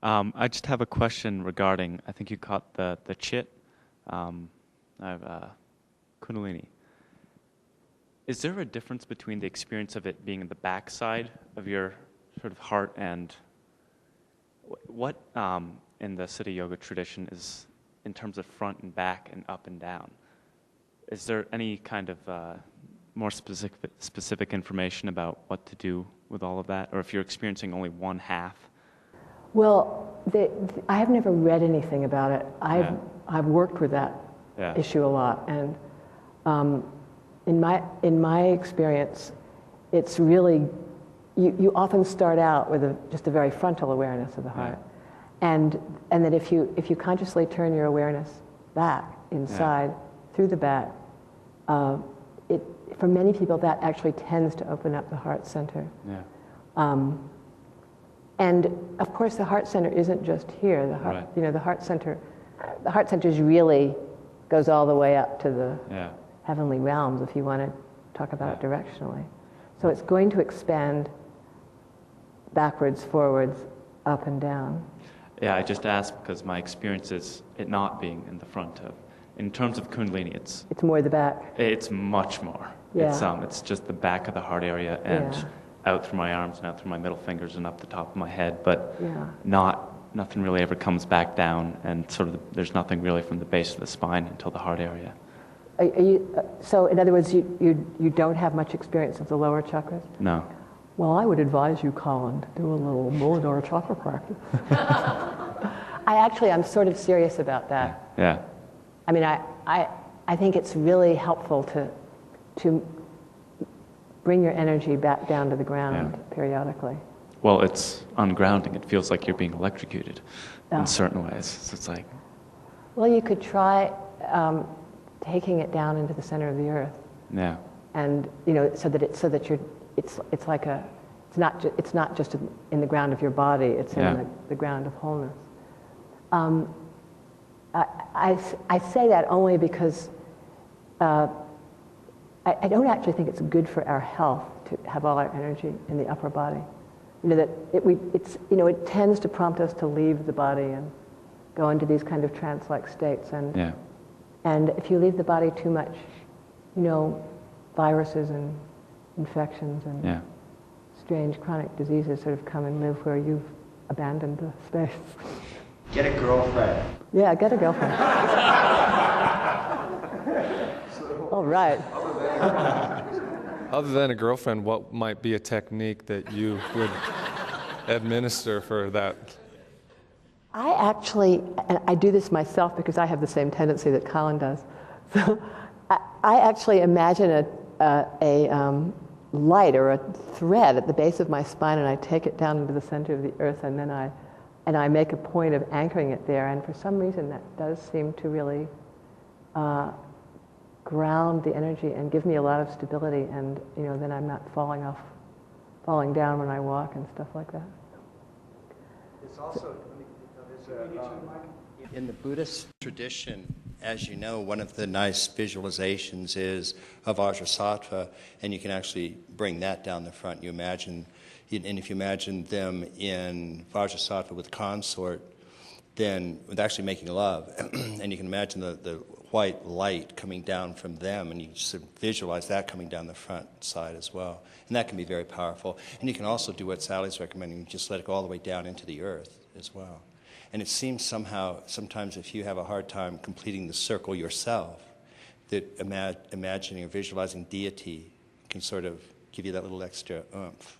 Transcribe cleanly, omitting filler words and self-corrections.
I just have a question regarding, I think you caught the chit, I have Kundalini. Is there a difference between the experience of it being in the backside of your sort of heart and what in the Siddha Yoga tradition is in terms of front and back and up and down? Is there any kind of more specific information about what to do with all of that, or if you're experiencing only one half? Well, I have never read anything about it. I've worked with that issue a lot, and in my experience, it's really you often start out with just a very frontal awareness of the heart, and that if you consciously turn your awareness back inside through the back, for many people that actually tends to open up the heart center. And of course, the heart center isn't just here. The heart, the heart center really goes all the way up to the heavenly realms, if you want to talk about it directionally. So it's going to expand backwards, forwards, up and down. Yeah, I just asked because my experience is it not being in the front of. In terms of Kundalini, it's more the back. It's much more. It's just the back of the heart area and out through my arms and out through my middle fingers and up the top of my head, but nothing really ever comes back down, and sort of there's nothing really from the base of the spine until the heart area. So in other words, you don't have much experience of the lower chakras? No. Well, I would advise you, Colin, to do a little Muladhara chakra practice. I'm sort of serious about that. Yeah. I mean, I think it's really helpful to bring your energy back down to the ground periodically. Well, it's ungrounding. It feels like you're being electrocuted in certain ways. So it's like... Well, you could try taking it down into the center of the earth. Yeah. And so that you're it's not just in the ground of your body. It's in the ground of wholeness. I say that only because I don't actually think it's good for our health to have all our energy in the upper body. It tends to prompt us to leave the body and go into these kind of trance-like states. And if you leave the body too much, viruses and infections and strange chronic diseases sort of come and live where you've abandoned the space. Get a girlfriend. Yeah, get a girlfriend. All right. Other than a girlfriend, what might be a technique that you would administer for that? And I do this myself because I have the same tendency that Colin does. So I actually imagine a light or a thread at the base of my spine, and I take it down into the center of the earth, and then I make a point of anchoring it there. And for some reason, that does seem to really ground the energy and give me a lot of stability, and then I'm not falling down when I walk and stuff like that. It's also in the Buddhist tradition, as you know, one of the nice visualizations is of Vajrasattva, and you can actually bring that down the front. You imagine, and if you imagine them in Vajrasattva with consort, then with actually making love, and you can imagine the white light coming down from them, and you sort of visualize that coming down the front side as well. And that can be very powerful. And you can also do what Sally's recommending, just let it go all the way down into the earth as well. And it seems sometimes if you have a hard time completing the circle yourself, that imagining or visualizing deity can sort of give you that little extra oomph.